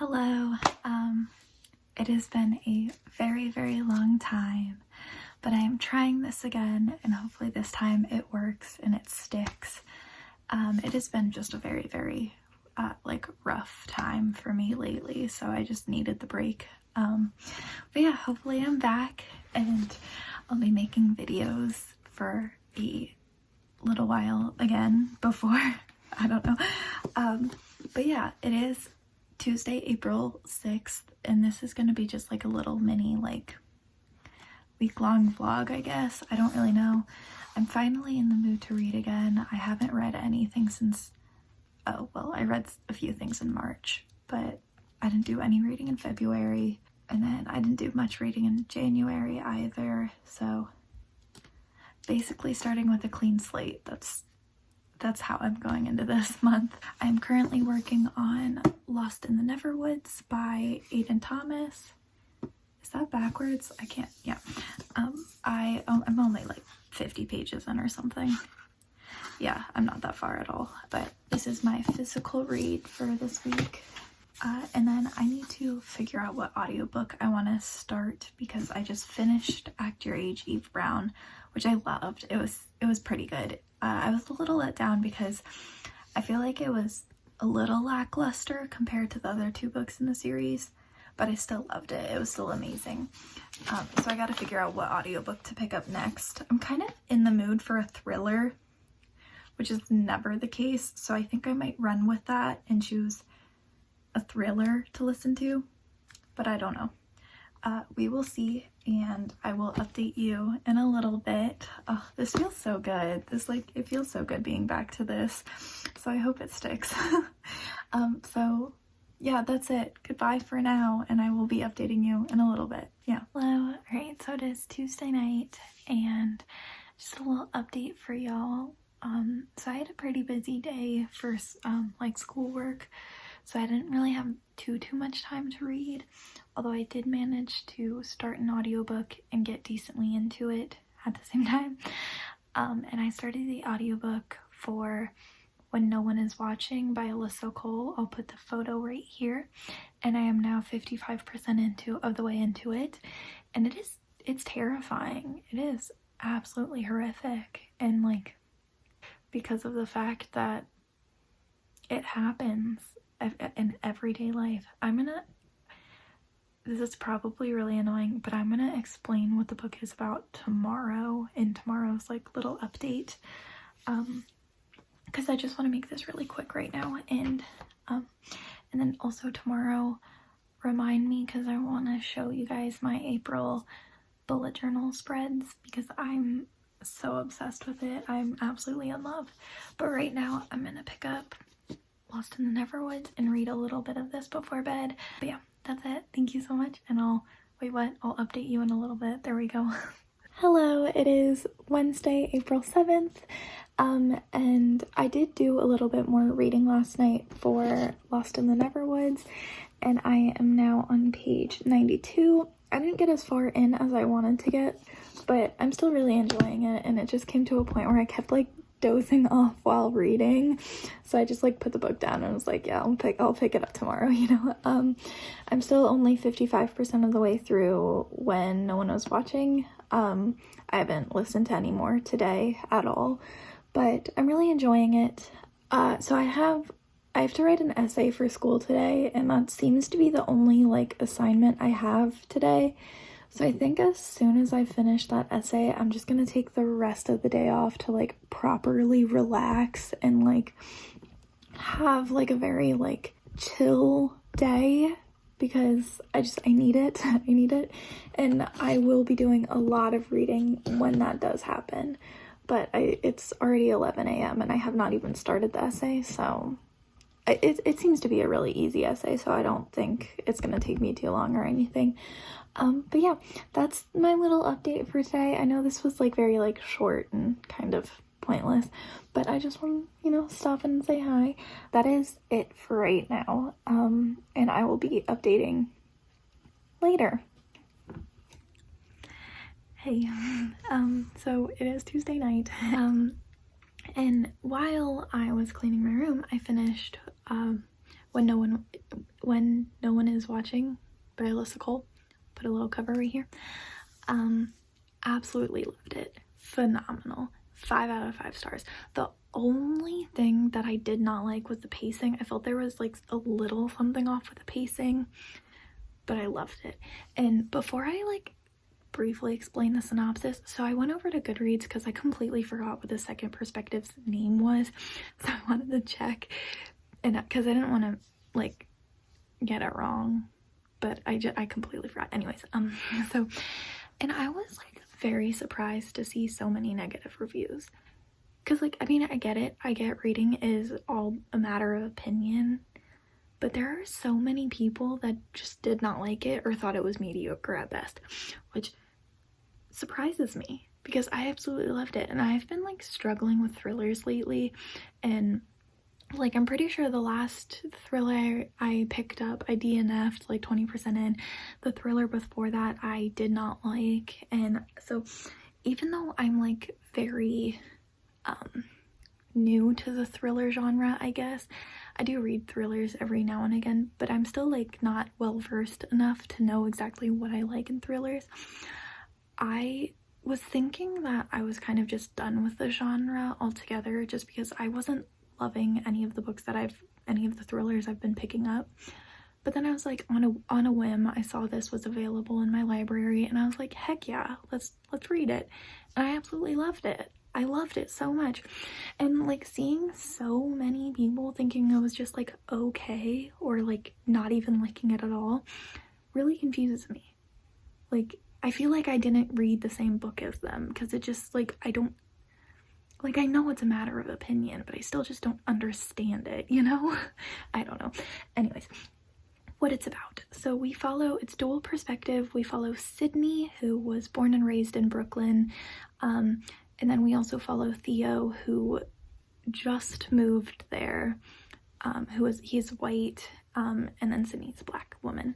Hello. It has been a very long time, but I am trying this again, and hopefully this time it works and it sticks. It has been just a very rough time for me lately, so I just needed the break. But yeah, hopefully I'm back and I'll be making videos for a little while again before, I don't know. But yeah, it is Tuesday, April 6th, and this is going to be just like a little mini week-long vlog, I guess. I don't really know. I'm finally in the mood to read again. I haven't read anything since, I read a few things in March, but I didn't do any reading in February, and then I didn't do much reading in January either, so basically starting with a clean slate. That's how I'm going into this month. I'm currently working on Lost in the Neverwoods by Aiden Thomas. Is that backwards? I can't, yeah. I'm only like 50 pages in or something. Yeah, I'm not that far at all, but this is my physical read for this week. And then I need to figure out what audiobook I want to start because I just finished Act Your Age, Eve Brown, which I loved. It was pretty good. I was a little let down because I feel like it was a little lackluster compared to the other two books in the series, but I still loved it. It was still amazing. So I got to figure out what audiobook to pick up next. I'm kind of in the mood for a thriller, which is never the case, so I think I might run with that and choose a thriller to listen to, but I don't know. We will see, and I will update you in a little bit. Oh, this feels so good. It feels so good being back to this, so I hope it sticks. So yeah, that's it. Goodbye for now, and I will be updating you in a little bit. Yeah. Hello. Alright, so it is Tuesday night, and just a little update for y'all. So I had a pretty busy day for schoolwork, so I didn't really have too much time to read, although I did manage to start an audiobook and get decently into it at the same time. And I started the audiobook for When No One Is Watching by Alyssa Cole. I'll put the photo right here, and I am now 55% of the way into it, and it's terrifying. It is absolutely horrific, and because of the fact that it happens in everyday life. This is probably really annoying, but I'm gonna explain what the book is about tomorrow in tomorrow's little update, because I just want to make this really quick right now, and then also tomorrow remind me, because I want to show you guys my April bullet journal spreads because I'm so obsessed with it. I'm absolutely in love. But right now I'm gonna pick up Lost in the Neverwoods and read a little bit of this before bed. But yeah, that's it. Thank you so much, and I'll update you in a little bit. There we go. Hello, it is Wednesday, April 7th, and I did do a little bit more reading last night for Lost in the Neverwoods, and I am now on page 92. I didn't get as far in as I wanted to get, but I'm still really enjoying it, and it just came to a point where I kept dozing off while reading, so I just put the book down and was like, yeah, I'll pick it up tomorrow, you know. I'm still only 55% of the way through When No One Was Watching. I haven't listened to any more today at all, but I'm really enjoying it. So I have to write an essay for school today, and that seems to be the only assignment I have today. So I think as soon as I finish that essay, I'm just gonna take the rest of the day off to properly relax and have a very chill day, because I need it. I need it. And I will be doing a lot of reading when that does happen. But it's already 11 a.m. and I have not even started the essay, so it seems to be a really easy essay, so I don't think it's gonna take me too long or anything. But yeah, that's my little update for today. I know this was very short and kind of pointless, but I just want to, stop and say hi. That is it for right now. And I will be updating later. Hey, so it is Tuesday night. And while I was cleaning my room, I finished When No One When No One Is Watching by Alyssa Cole. Put a little cover right here. Absolutely loved it. Phenomenal. 5 out of 5 stars. The only thing that I did not like was the pacing. I felt there was like a little something off with the pacing, but I loved it. And before I like briefly explain the synopsis, so I went over to Goodreads because I completely forgot what the Second Perspective's name was, so I wanted to check, and because I didn't want to like get it wrong, but I completely forgot. Anyways, so, and I was like very surprised to see so many negative reviews, because like, I mean, I get it, I get reading is all a matter of opinion, but there are so many people that just did not like it or thought it was mediocre at best, which surprises me because I absolutely loved it. And I've been like struggling with thrillers lately, and like I'm pretty sure the last thriller I picked up, I DNF'd like 20% in. The thriller before that I did not like, and so even though I'm like very new to the thriller genre, I guess, I do read thrillers every now and again, but I'm still like not well versed enough to know exactly what I like in thrillers. I was thinking that I was kind of just done with the genre altogether, just because I wasn't loving any of the thrillers I've been picking up. But then I was like, on a whim, I saw this was available in my library, and I was like, heck yeah, let's read it. And I absolutely loved it. I loved it so much. And like seeing so many people thinking it was just like okay, or like not even liking it at all, really confuses me. Like, I feel like I didn't read the same book as them, because it just like, I don't, like, I know it's a matter of opinion, but I still just don't understand it, you know? I don't know. Anyways, what it's about. So we follow, it's dual perspective. We follow Sydney, who was born and raised in Brooklyn. And then we also follow Theo, who just moved there, he's white, and then Sydney's a black woman.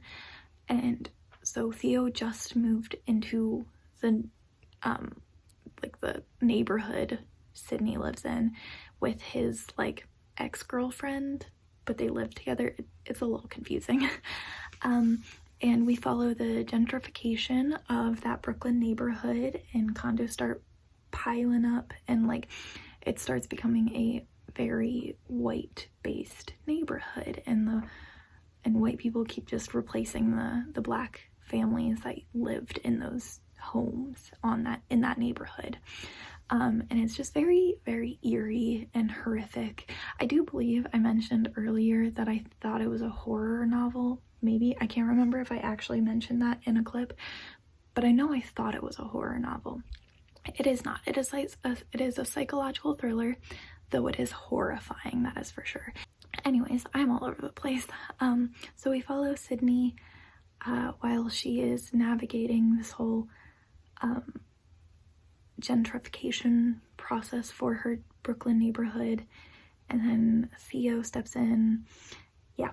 And so Theo just moved into the, like the neighborhood Sydney lives in with his like ex-girlfriend, but they live together. It's a little confusing. And we follow the gentrification of that Brooklyn neighborhood, and condos start piling up, and like it starts becoming a very white based neighborhood, and white people keep just replacing the black families that lived in those homes in that neighborhood. And it's just very, very eerie and horrific. I do believe I mentioned earlier that I thought it was a horror novel. Maybe, I can't remember if I actually mentioned that in a clip, but I know I thought it was a horror novel. It is not. It is a psychological thriller, though it is horrifying, that is for sure. Anyways, I'm all over the place. So we follow Sydney while she is navigating this whole gentrification process for her Brooklyn neighborhood, and then Theo steps in. Yeah,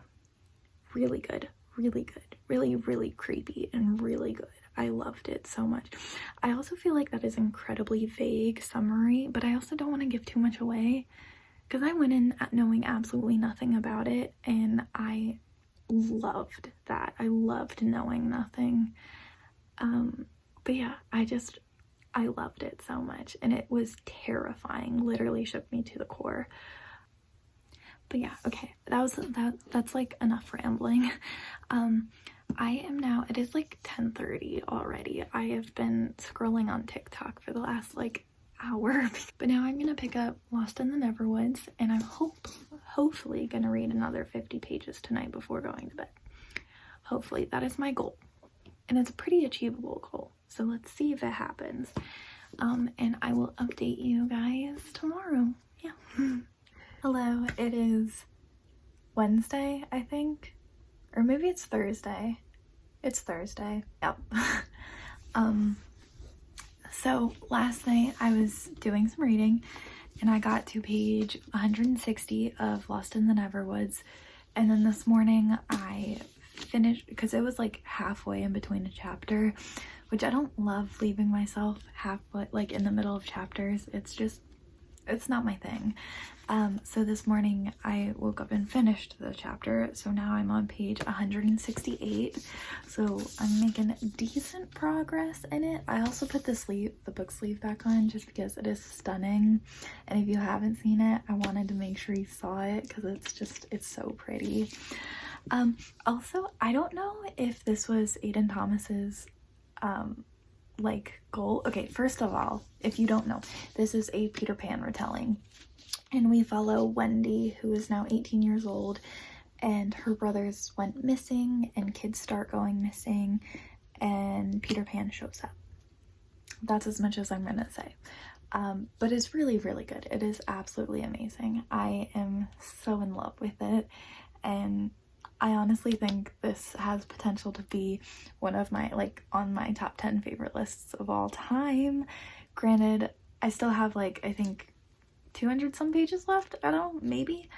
really good, really good, really, really creepy and really good. I loved it so much. I also feel like that is incredibly vague summary, but I also don't want to give too much away, because I went in knowing absolutely nothing about it, and I loved that. I loved knowing nothing. But yeah, I loved it so much, and it was terrifying. Literally shook me to the core. But yeah, okay, that's like enough rambling. I am now, it is like 10:30 already. I have been scrolling on TikTok for the last like hour, but now I'm gonna pick up Lost in the Neverwoods, and I'm hopefully gonna read another 50 pages tonight before going to bed. Hopefully, that is my goal, and it's a pretty achievable goal, so let's see if it happens. And I will update you guys tomorrow. Yeah. Hello, it is Wednesday, I think, or maybe it's Thursday. It's Thursday. Yep. So last night I was doing some reading, and I got to page 160 of Lost in the Neverwoods, and then this morning I finished, because it was like halfway in between a chapter, which I don't love leaving myself halfway, like in the middle of chapters. It's just, it's not my thing. So this morning I woke up and finished the chapter, so now I'm on page 168, so I'm making decent progress in it. I also put the book sleeve back on just because it is stunning, and if you haven't seen it, I wanted to make sure you saw it because it's so pretty. Also, I don't know if this was Aiden Thomas's like goal. Okay, first of all, if you don't know, this is a Peter Pan retelling, and we follow Wendy, who is now 18 years old, and her brothers went missing and kids start going missing, and Peter Pan shows up. That's as much as I'm gonna say. But it's really, really good. It is absolutely amazing. I am so in love with it, and I honestly think this has potential to be one of my, like, on my top 10 favorite lists of all time. Granted, I still have, like, I think 200 some pages left. I don't know, maybe.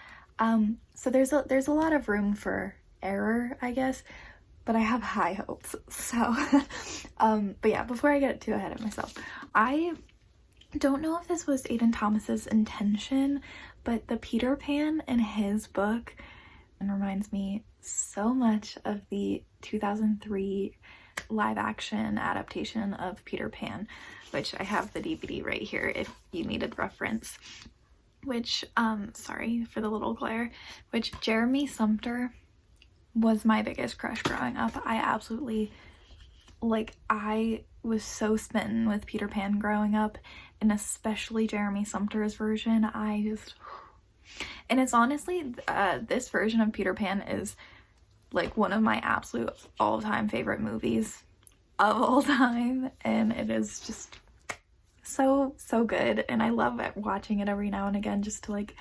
So there's a lot of room for error, I guess, but I have high hopes. So, but yeah, before I get too ahead of myself, I don't know if this was Aiden Thomas's intention, but the Peter Pan in his book reminds me so much of the 2003 live action adaptation of Peter Pan, which I have the DVD right here if you needed reference, which sorry for the little glare, which Jeremy Sumpter was my biggest crush growing up. I absolutely, like, I was so smitten with Peter Pan growing up, and especially Jeremy Sumpter's version. And it's honestly, this version of Peter Pan is like one of my absolute all-time favorite movies of all time, and it is just so good, and I love watching it every now and again just to like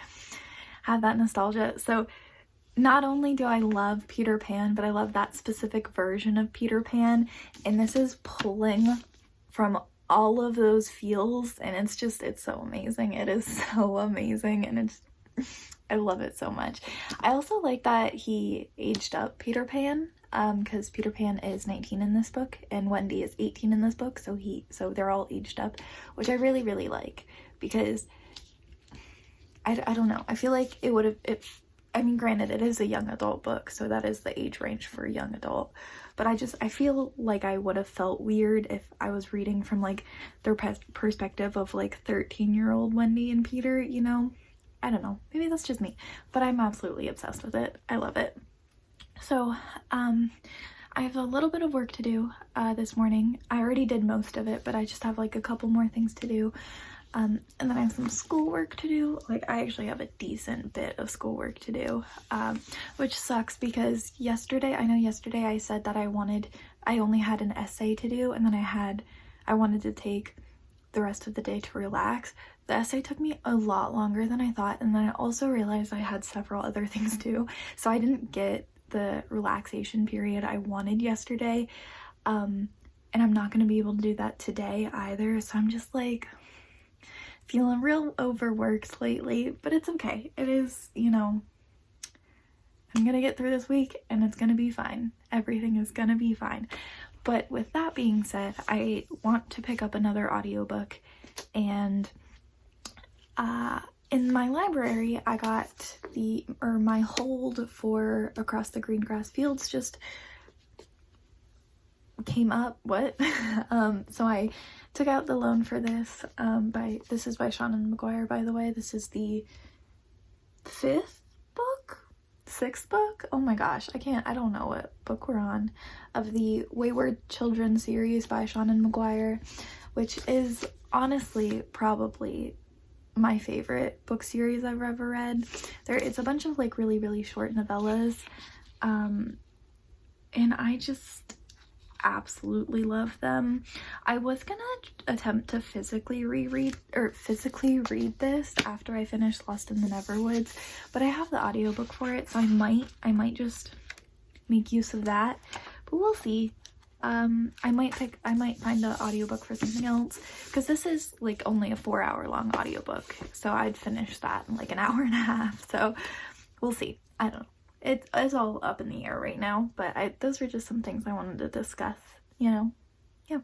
have that nostalgia. So not only do I love Peter Pan, but I love that specific version of Peter Pan, and this is pulling from all of those feels, and it's so amazing. It is so amazing, and I love it so much. I also like that he aged up Peter Pan, because Peter Pan is 19 in this book and Wendy is 18 in this book, so they're all aged up, which I really, really like, because I don't know, I feel like it would have, I mean, granted, it is a young adult book, so that is the age range for a young adult, but I feel like I would have felt weird if I was reading from like their perspective of like 13-year-old Wendy and Peter, you know? I don't know, maybe that's just me, but I'm absolutely obsessed with it. I love it. So, I have a little bit of work to do this morning. I already did most of it, but I just have like a couple more things to do. And then I have some schoolwork to do. Like, I actually have a decent bit of schoolwork to do, which sucks because yesterday I said that I only had an essay to do, and then I wanted to take the rest of the day to relax. The essay took me a lot longer than I thought, and then I also realized I had several other things to do, so I didn't get the relaxation period I wanted yesterday, and I'm not going to be able to do that today either, so I'm just like feeling real overworked lately, but it's okay. It is, you know, I'm gonna get through this week and it's gonna be fine. Everything is gonna be fine. But with that being said, I want to pick up another audiobook, and in my library I got my hold for Across the Green Grass Fields just came up. So I took out the loan for this. This is by Seanan McGuire, by the way. This is the sixth book? Oh my gosh, I don't know what book we're on, of the Wayward Children series by Seanan McGuire, which is honestly probably my favorite book series I've ever read. It's a bunch of like really, really short novellas, and I just absolutely love them. I was gonna attempt to physically read this after I finished Lost in the Neverwoods, but I have the audiobook for it, so I might just make use of that, but we'll see. I might find an audiobook for something else, because this is like only a 4-hour long audiobook, so I'd finish that in like an hour and a half, so we'll see. I don't know. It's all up in the air right now, but those were just some things I wanted to discuss, you know? Yeah,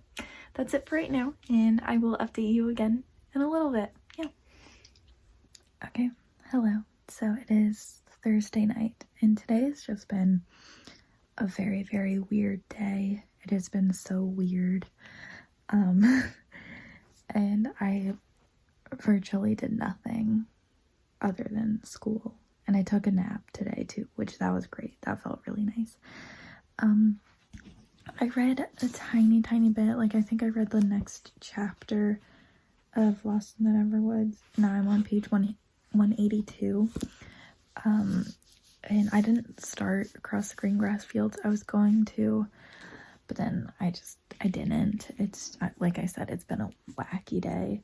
that's it for right now, and I will update you again in a little bit. Yeah. Okay, hello. So it is Thursday night, and today has just been a very, very weird day. It has been so weird. And I virtually did nothing other than school. And I took a nap today too, which that was great. That felt really nice. I read a tiny, tiny bit. Like, I think I read the next chapter of Lost in the Neverwoods. Now I'm on page 182. And I didn't start Across the Green Grass Fields. I was going to, but then I didn't. It's, like I said, it's been a wacky day.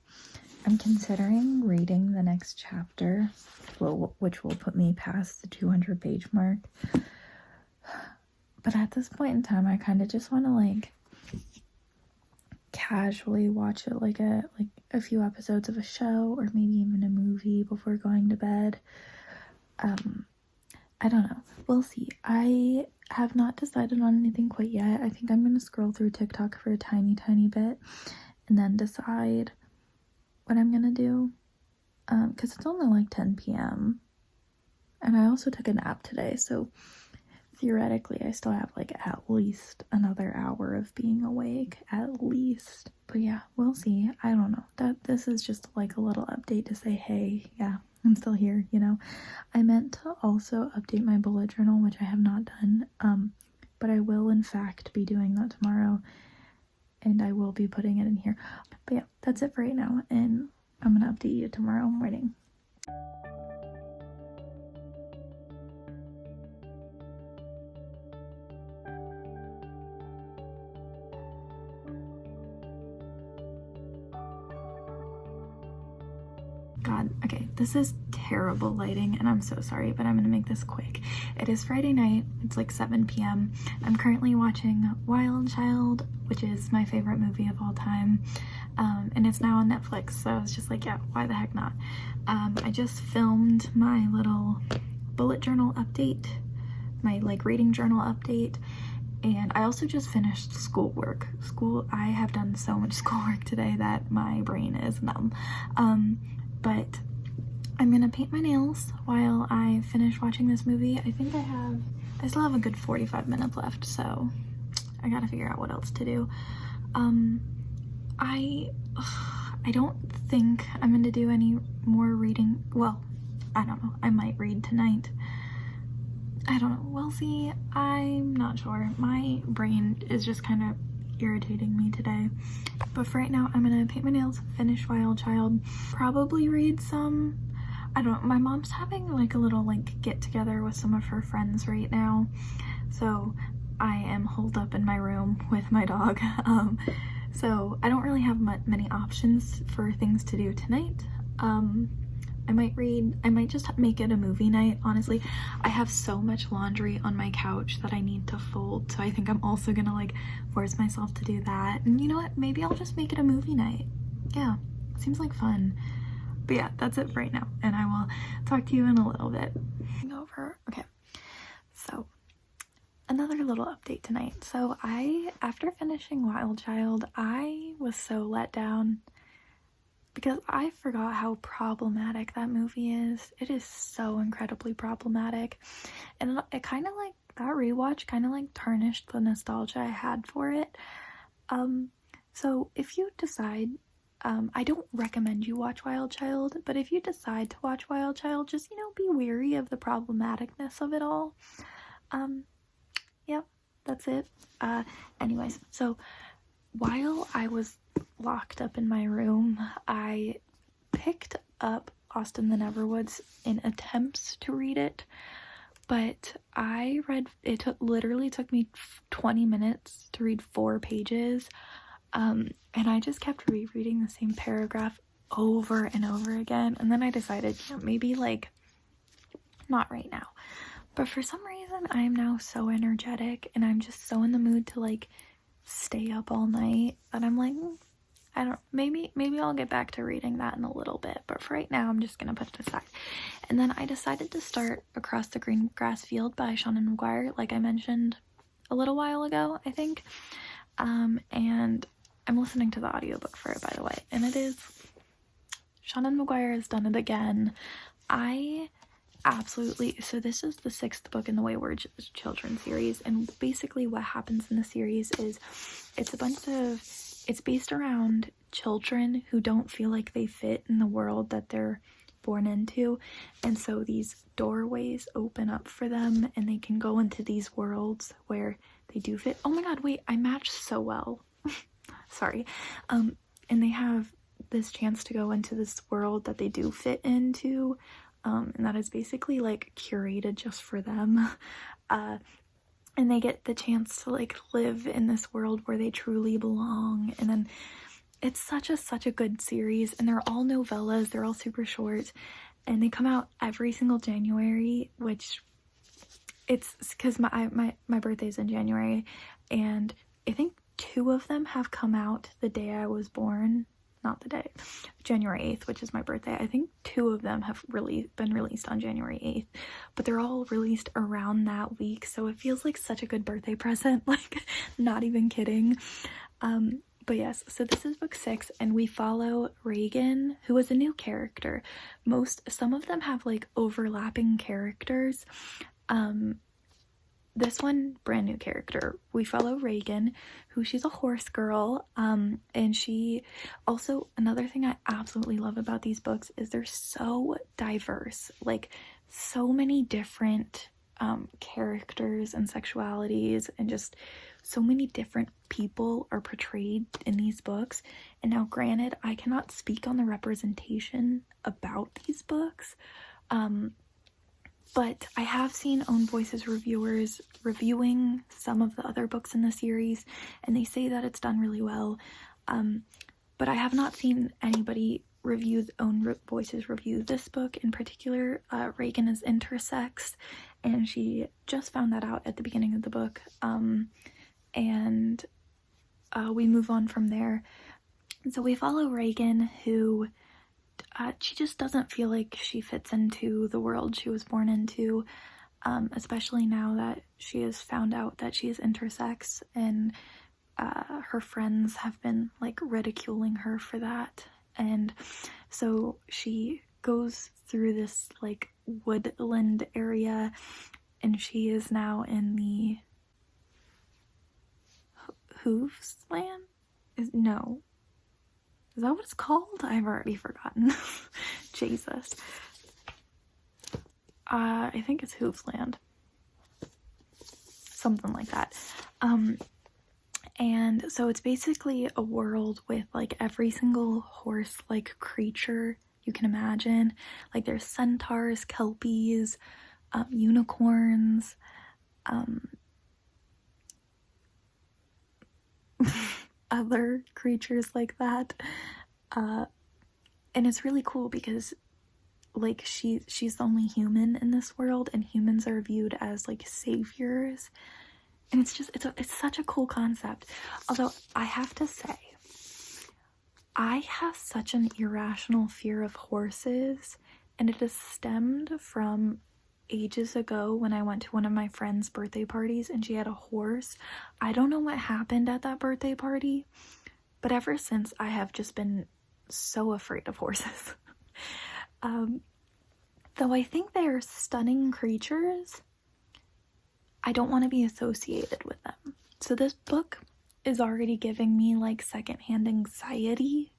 I'm considering reading the next chapter, which will put me past the 200-page mark. But at this point in time, I kind of just want to, like, casually watch it, like a few episodes of a show, or maybe even a movie before going to bed. I don't know. We'll see. I have not decided on anything quite yet. I think I'm going to scroll through TikTok for a tiny, tiny bit and then decide what I'm going to do. Because it's only like 10 p.m. And I also took a nap today, so theoretically I still have like at least another hour of being awake, at least. But yeah, we'll see. I don't know. This is just like a little update to say, hey, yeah, I'm still here, you know. I meant to also update my bullet journal, which I have not done, but I will in fact be doing that tomorrow, and I will be putting it in here. But yeah, that's it for right now, and I'm gonna update you tomorrow morning. God, okay, this is terrible lighting, and I'm so sorry, but I'm gonna make this quick. It is Friday night, it's like 7 p.m. I'm currently watching Wild Child, which is my favorite movie of all time, and it's now on Netflix, so I was just like, yeah, why the heck not? I just filmed my little bullet journal update, my like reading journal update, and I also just finished schoolwork. I have done so much schoolwork today that my brain is numb. But I'm gonna paint my nails while I finish watching this movie. I think I still have a good 45 minutes left, so I gotta figure out what else to do. I don't think I'm gonna do any more reading. Well, I don't know. I might read tonight. I don't know. We'll see. I'm not sure. My brain is just kind of irritating me today. But for right now, I'm gonna paint my nails, finish Wild Child, probably read some, I don't know, my mom's having like a little like get together with some of her friends right now, so I am holed up in my room with my dog. So I don't really have many options for things to do tonight. I might read, I might just make it a movie night, honestly. I have so much laundry on my couch that I need to fold, so I think I'm also gonna like force myself to do that. And you know what, maybe I'll just make it a movie night. Yeah, seems like fun. But yeah, that's it for right now, and I will talk to you in a little bit. Okay, so another little update tonight. So after finishing Wild Child, I was so let down because I forgot how problematic that movie is. It is so incredibly problematic, and it kind of like, that rewatch kind of like tarnished the nostalgia I had for it. So if you decide, I don't recommend you watch Wild Child, but if you decide to watch Wild Child, just, you know, be wary of the problematicness of it all. Yep, that's it. Anyways, so while I was locked up in my room, I picked up Lost in the Neverwoods in attempts to read it, but it literally took me 20 minutes to read 4 pages, and I just kept rereading the same paragraph over and over again, and then I decided, you know, maybe like not right now. But for some reason, I'm now so energetic, and I'm just so in the mood to like stay up all night that I'm like, I don't, maybe I'll get back to reading that in a little bit, but for right now I'm just gonna put it aside. And then I decided to start Across the Green Grass Field by Seanan McGuire, like I mentioned a little while ago, I think. And I'm listening to the audiobook for it, by the way, and it is Seanan McGuire has done it again. I absolutely, so this is the 6th book in the Wayward Children series, and basically what happens in the series is it's based around children who don't feel like they fit in the world that they're born into, and so these doorways open up for them and they can go into these worlds where they do fit. Oh my god, wait, I matched so well. Sorry. And they have this chance to go into this world that they do fit into, and that is basically like curated just for them. And they get the chance to like live in this world where they truly belong. And then it's such a good series, and they're all novellas, they're all super short, and they come out every single January, which it's because my birthday's in January, and I think 2 of them have come out the day I was born. Not the day, January 8th, which is my birthday. I think 2 of them have been released on January 8th, but they're all released around that week, so it feels like such a good birthday present, like, not even kidding. But yes, so this is book 6, and we follow Reagan, who is a new character. Some of them have like overlapping characters. This one, brand new character. We follow Reagan, who she's a horse girl, and she also, another thing I absolutely love about these books is they're so diverse, like so many different characters and sexualities, and just so many different people are portrayed in these books. And now granted, I cannot speak on the representation about these books, but I have seen Own Voices reviewers reviewing some of the other books in the series, and they say that it's done really well. But I have not seen anybody Own Voices review this book in particular. Reagan is intersex, and she just found that out at the beginning of the book. And we move on from there. And so we follow Reagan, who she just doesn't feel like she fits into the world she was born into, especially now that she has found out that she is intersex, and her friends have been like ridiculing her for that. And so she goes through this like woodland area, and she is now in the Hooves land? Is that what it's called? I've already forgotten. Jesus. I think it's Hoofland. Something like that. And so it's basically a world with like every single horse-like creature you can imagine. Like there's centaurs, kelpies, unicorns, other creatures like that. And it's really cool because like she's the only human in this world, and humans are viewed as like saviors, and it's such a cool concept. Although I have to say, I have such an irrational fear of horses, and it has stemmed from ages ago when I went to one of my friend's birthday parties and she had a horse. I don't know what happened at that birthday party, but ever since I have just been so afraid of horses. Though I think they are stunning creatures, I don't want to be associated with them. So this book is already giving me like secondhand anxiety.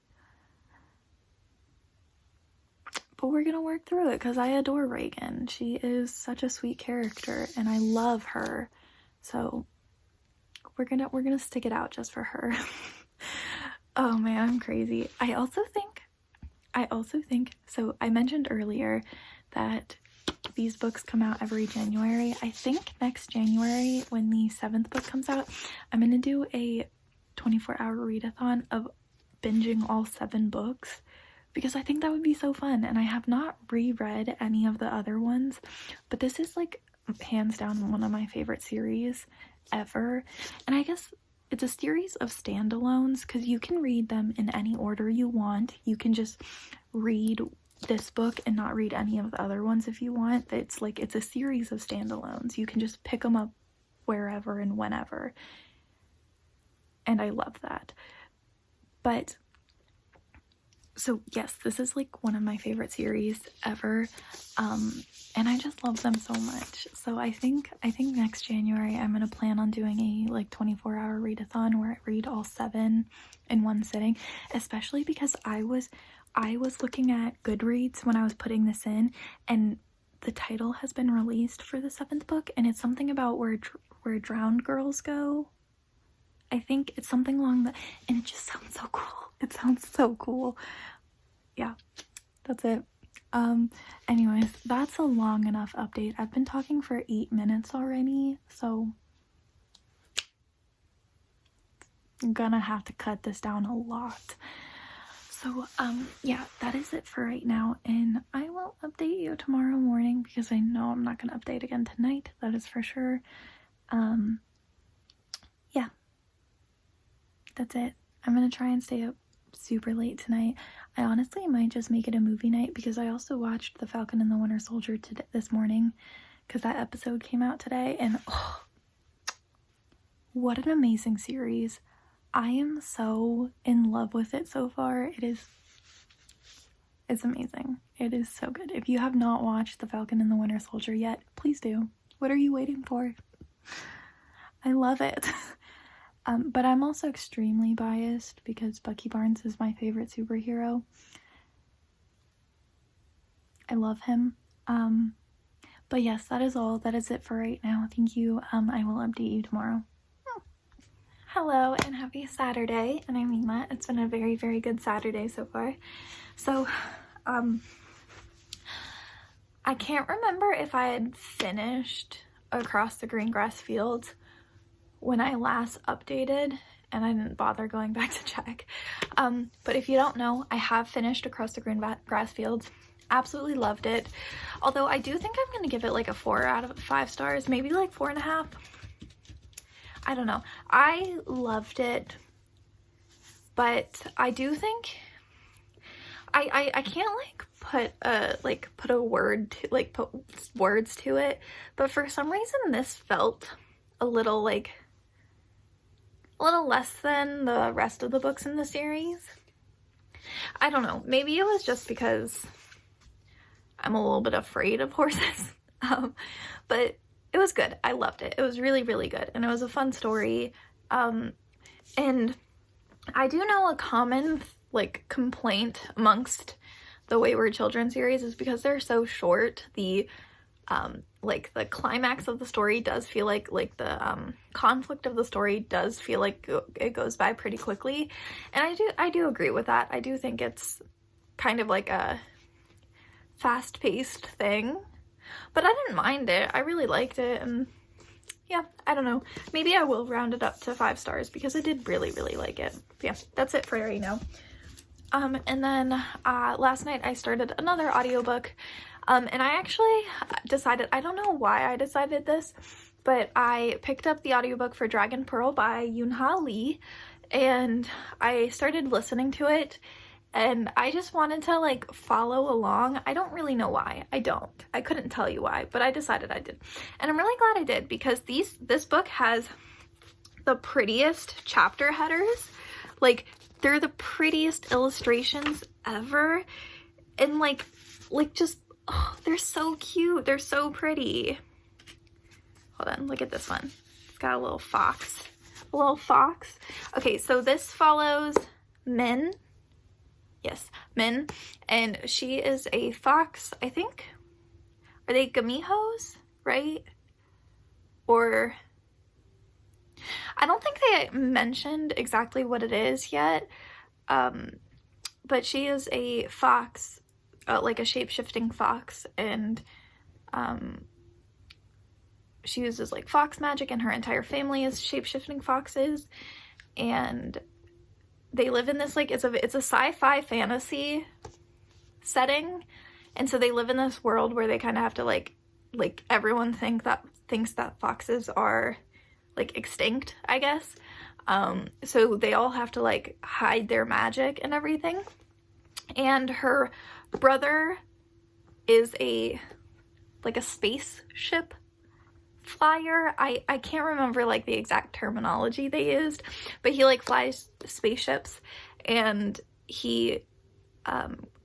But we're gonna work through it because I adore Reagan. She is such a sweet character and I love her. So we're gonna stick it out just for her. Oh man, I'm crazy. I also think, so I mentioned earlier that these books come out every January. I think next January, when the 7th book comes out, I'm gonna do a 24-hour readathon of binging all 7 books, because I think that would be so fun. And I have not reread any of the other ones, but this is like hands down one of my favorite series ever. And I guess it's a series of standalones because you can read them in any order you want. You can just read this book and not read any of the other ones if you want. It's a series of standalones. You can just pick them up wherever and whenever. And I love that. But So yes, this is like one of my favorite series ever, and I just love them so much. So I think next January I'm gonna plan on doing a like 24-hour readathon where I read all 7 in one sitting, especially because I was looking at Goodreads when I was putting this in, and the title has been released for the 7th book, and it's something about where drowned girls go. I think it's something along the, and it just sounds so cool. It sounds so cool. Yeah, that's it. Anyways, that's a long enough update. I've been talking for 8 minutes already, so I'm gonna have to cut this down a lot. So, yeah, that is it for right now, and I will update you tomorrow morning because I know I'm not gonna update again tonight, that is for sure. Yeah, that's it. I'm gonna try and stay up super late tonight. I honestly might just make it a movie night because I also watched The Falcon and the Winter Soldier this morning because that episode came out today, and oh, what an amazing series. I am so in love with it so far. It's amazing. It is so good. If you have not watched The Falcon and the Winter Soldier yet, please do. What are you waiting for? I love it. But I'm also extremely biased because Bucky Barnes is my favorite superhero. I love him. But yes, that is all. That is it for right now. Thank you. I will update you tomorrow. Hello and happy Saturday, and I mean that. It's been a very, very good Saturday so far. So, I can't remember if I had finished Across the Greengrass Fields when I last updated, and I didn't bother going back to check. But if you don't know, I have finished Across the Greengrass Fields. Absolutely loved it. Although I do think I'm going to give it like a 4 out of 5 stars, maybe like 4.5. I don't know. I loved it, but I do think I can't put words to it, but for some reason this felt a little less than the rest of the books in the series. I don't know. Maybe it was just because I'm a little bit afraid of horses. But it was good. I loved it. It was really, really good. And it was a fun story. And I do know a common complaint amongst the Wayward Children series is because they're so short, the climax of the story does feel like the conflict of the story does feel like it goes by pretty quickly. And I do agree with that. I do think it's kind of like a fast-paced thing. But I didn't mind it. I really liked it, and yeah, I don't know. Maybe I will round it up to 5 stars because I did really, really like it. But yeah, that's it for right now. And then last night I started another audiobook, and I actually decided, I don't know why I decided this, but I picked up the audiobook for Dragon Pearl by Yoon-Ha Lee, and I started listening to it. And I just wanted to follow along. I don't really know why. I couldn't tell you why, but I decided I did. And I'm really glad I did because this book has the prettiest chapter headers. They're the prettiest illustrations ever. And they're so cute. They're so pretty. Hold on, look at this one. It's got a little fox. Okay, so this follows Min. Yes, Min, and she is a fox, I think. Are they Gamihos, right? Or I don't think they mentioned exactly what it is yet, but she is a fox, like a shape-shifting fox, and she uses fox magic, and her entire family is shape-shifting foxes, and they live in this it's a sci-fi fantasy setting, and so they live in this world where they kind of have to everyone thinks that foxes are extinct, I guess. So they all have to hide their magic and everything. And her brother is a spaceship flyer. I can't remember the exact terminology they used, but he flies spaceships, and he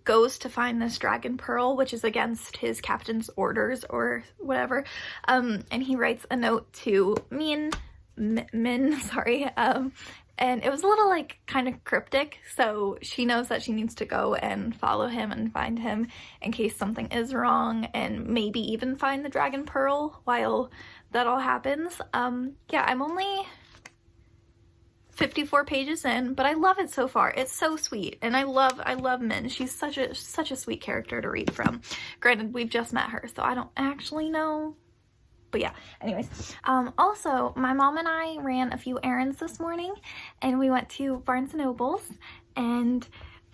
goes to find this dragon pearl, which is against his captain's orders or whatever, and he writes a note to Min, sorry, and it was a little like kind of cryptic, so she knows that she needs to go and follow him and find him in case something is wrong, and maybe even find the dragon pearl while that all happens. Yeah, I'm only 54 pages in, but I love it so far. It's so sweet, and I love Min. She's such a sweet character to read from. Granted, we've just met her, so I don't actually know. But yeah, anyways. Also, my mom and I ran a few errands this morning, and we went to Barnes & Noble's, and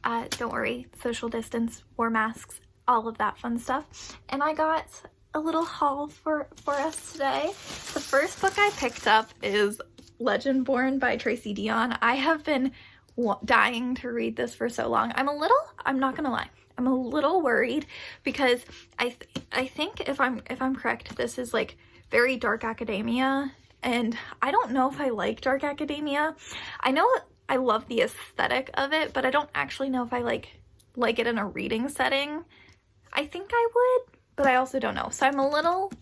don't worry, social distance, wore masks, all of that fun stuff. And I got a little haul for us today. The first book I picked up is Legendborn by Tracy Deonn. I have been dying to read this for so long. I'm not gonna lie, I'm a little worried because I think if I'm correct, this is like very dark academia, and I don't know if I like dark academia. I know I love the aesthetic of it, but I don't actually know if I like it in a reading setting. I think I would, but I also don't know. So I'm a little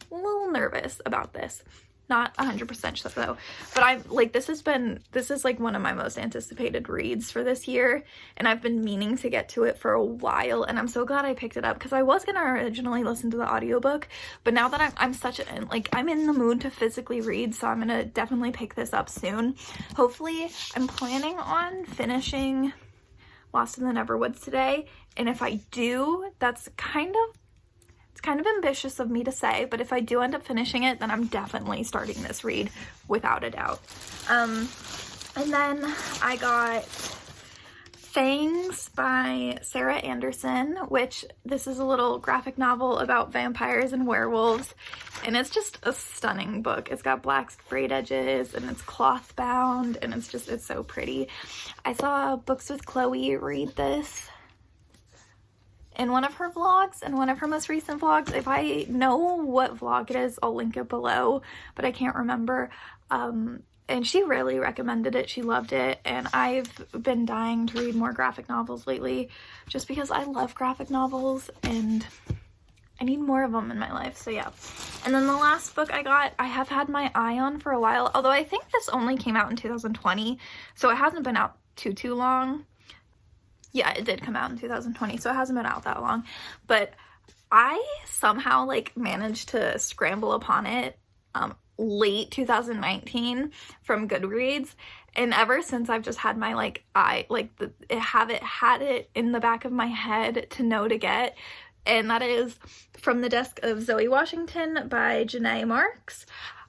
nervous about this. Not 100% sure though, but I'm like, this is like one of my most anticipated reads for this year, and I've been meaning to get to it for a while, and I'm so glad I picked it up because I was gonna originally listen to the audiobook, but now that I'm in the mood to physically read, so I'm gonna definitely pick this up soon. Hopefully, I'm planning on finishing Lost in the Neverwoods today, and if I do, it's kind of ambitious of me to say, but if I do end up finishing it, then I'm definitely starting this read without a doubt. And then I got Fangs by Sarah Anderson, which this is a little graphic novel about vampires and werewolves, and it's just a stunning book. It's got black frayed edges, and it's cloth bound, and it's so pretty. I saw Books with Chloe read this in one of her vlogs, in one of her most recent vlogs. If I know what vlog it is, I'll link it below, but I can't remember. And she really recommended it. She loved it, and I've been dying to read more graphic novels lately just because I love graphic novels and I need more of them in my life, so yeah. And then the last book I got, I have had my eye on for a while, although I think this only came out in 2020, so it hasn't been out too long. Yeah, it did come out in 2020, so it hasn't been out that long, but I somehow like managed to scramble upon it late 2019 from Goodreads, and ever since I've just had my had it in the back of my head to know to get, and that is From the Desk of Zoe Washington by Janae Marks.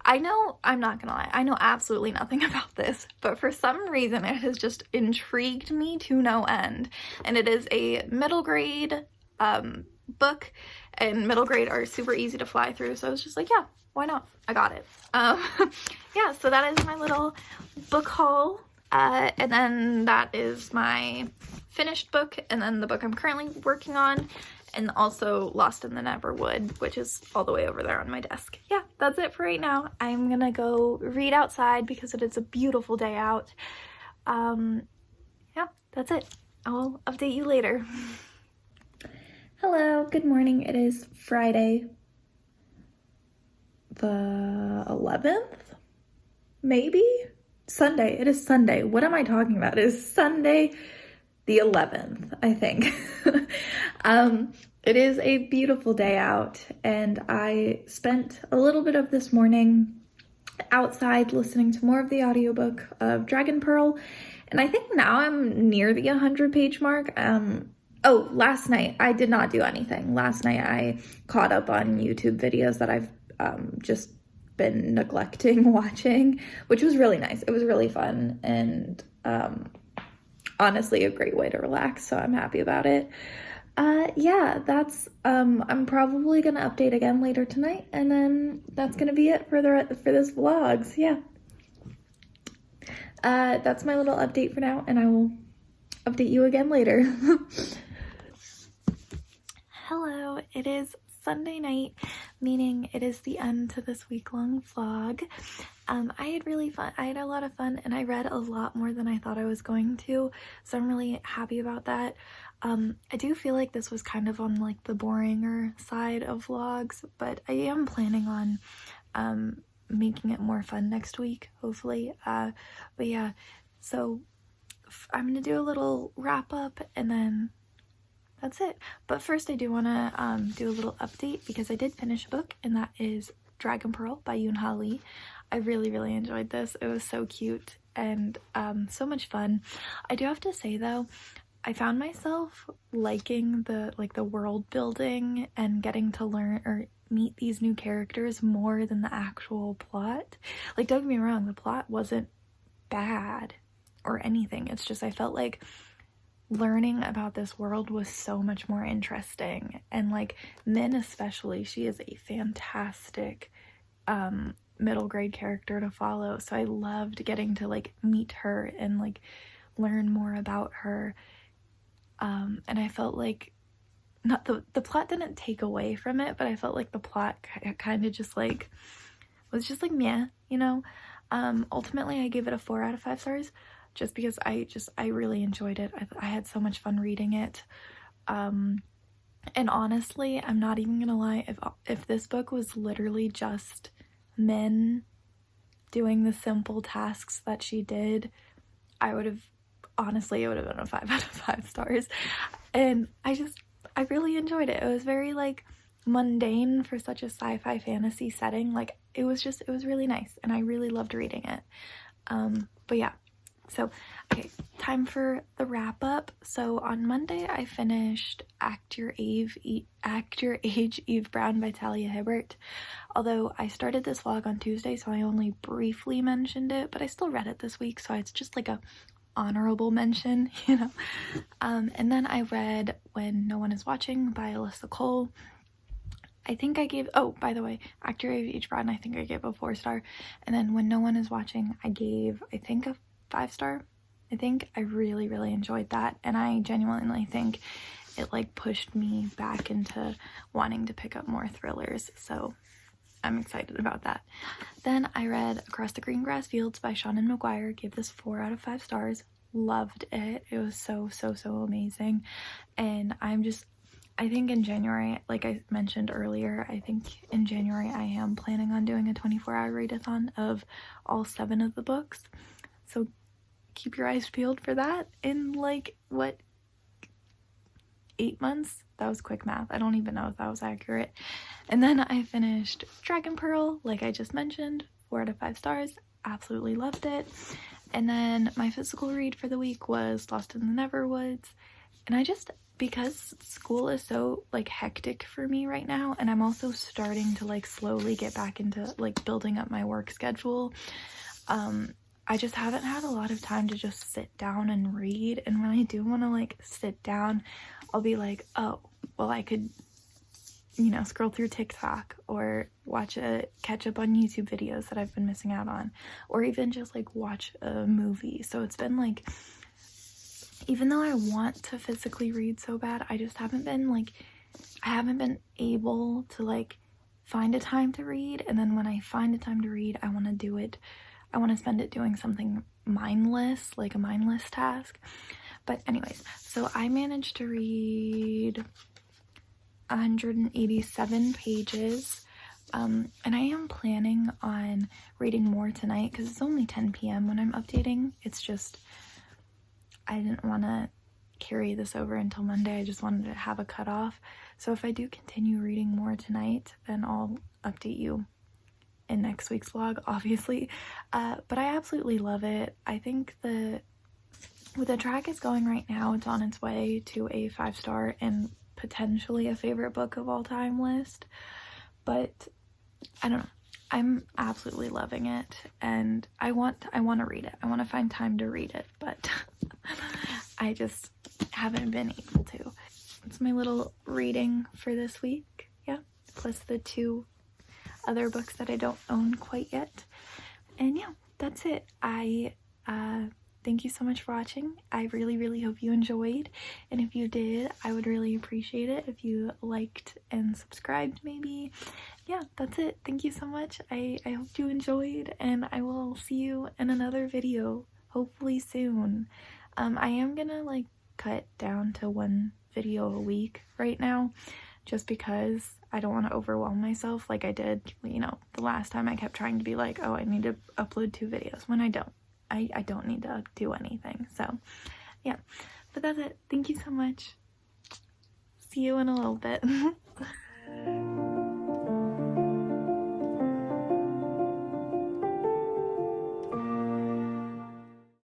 I know, I'm not gonna lie, I know absolutely nothing about this, but for some reason it has just intrigued me to no end. And it is a middle grade book, and middle grade are super easy to fly through, so I was just like, yeah, why not? I got it. Yeah, so that is my little book haul, and then that is my finished book, and then the book I'm currently working on, and also Lost in the Neverwood, which is all the way over there on my desk. Yeah, that's it for right now. I'm gonna go read outside because it is a beautiful day out. Yeah, that's it. I'll update you later. Hello, good morning. It is Friday, the 11th? Maybe? Sunday. It is Sunday. What am I talking about? It is Sunday the 11th, I think. It is a beautiful day out, and I spent a little bit of this morning outside listening to more of the audiobook of Dragon Pearl, and I think now I'm near the 100-page mark. Oh, last night I did not do anything. Last night I caught up on YouTube videos that I've just been neglecting watching, which was really nice. It was really fun, and honestly a great way to relax, so I'm happy about it. Yeah, that's I'm probably gonna update again later tonight, and then that's gonna be it for this vlogs. Yeah, that's my little update for now, and I will update you again later. Hello, it is Sunday night, meaning it is the end to this week-long vlog, I had a lot of fun, and I read a lot more than I thought I was going to, so I'm really happy about that. I do feel like this was kind of on like the boringer side of vlogs, but I am planning on making it more fun next week, hopefully. But yeah, so I'm gonna do a little wrap up and then that's it. But first I do want to do a little update because I did finish a book, and that is Dragon Pearl by Yoon Ha Lee. I really enjoyed this. It was so cute and so much fun. I do have to say though, I found myself liking the world building and getting to learn or meet these new characters more than the actual plot. Like, don't get me wrong, the plot wasn't bad or anything. It's just I felt like learning about this world was so much more interesting. And like Min especially, she is a fantastic middle grade character to follow. So I loved getting to like meet her and like learn more about her. And I felt like not the plot didn't take away from it, but I felt like the plot kind of just like was just like meh, you know. Ultimately I gave it a 4 out of 5 stars just because I really enjoyed it. I had so much fun reading it. And honestly, I'm not even gonna lie, if this book was literally just Min doing the simple tasks that she did, I would have honestly, it would have been a 5 out of 5 stars. And I really enjoyed it. It was very like mundane for such a sci-fi fantasy setting. Like it was really nice, and I really loved reading it. But yeah, so okay, time for the wrap up. So on Monday I finished Act Your Age Eve Brown by Talia Hibbert. Although I started this vlog on Tuesday, so I only briefly mentioned it, but I still read it this week, so it's just like a honorable mention, you know. And then I read When No One Is Watching by Alyssa Cole. I think I gave, oh, by the way, Act Your Age Brown, I think I gave a 4-star. And then When No One Is Watching, I gave, I think, a 5-star. I think I really enjoyed that, and I genuinely think it like pushed me back into wanting to pick up more thrillers, so I'm excited about that. Then I read Across the Green Grass Fields by Seanan McGuire, gave this 4 out of 5 stars. Loved it. It was so amazing. And I think in January, like I mentioned earlier, I think in January I am planning on doing a 24-hour readathon of all 7 of the books. So keep your eyes peeled for that in like, what, 8 months? That was quick math. I don't even know if that was accurate. And then I finished Dragon Pearl, like I just mentioned, 4 out of 5 stars. Absolutely loved it. And then my physical read for the week was Lost in the Neverwoods. And because school is so like hectic for me right now, and I'm also starting to like slowly get back into like building up my work schedule, I just haven't had a lot of time to just sit down and read. And when I do want to like sit down, I'll be like, oh, well, I could, you know, scroll through TikTok or catch up on YouTube videos that I've been missing out on, or even just like watch a movie. So it's been like, even though I want to physically read so bad, I just haven't been able to like find a time to read. And then when I find a time to read, I want to spend it doing something mindless, like a mindless task. But anyways, so I managed to read 187 pages, and I am planning on reading more tonight because it's only 10 p.m. when I'm updating. It's just, I didn't want to carry this over until Monday. I just wanted to have a cutoff. So if I do continue reading more tonight, then I'll update you in next week's vlog, obviously. But I absolutely love it. I think with the track it's going right now, it's on its way to a 5-star and potentially a favorite book of all time list. But I don't know, I'm absolutely loving it, and I want to read it. I want to find time to read it, but I just haven't been able to. It's my little reading for this week, yeah, plus the 2 other books that I don't own quite yet. And yeah, that's it. I thank you so much for watching. I really hope you enjoyed, and if you did, I would really appreciate it if you liked and subscribed maybe. Yeah, that's it. Thank you so much. I hope you enjoyed, and I will see you in another video hopefully soon. I am gonna like cut down to 1 video a week right now, just because I don't want to overwhelm myself like I did, you know, the last time. I kept trying to be like, oh, I need to upload 2 videos when I don't. I don't need to do anything. So yeah, but that's it. Thank you so much. See you in a little bit.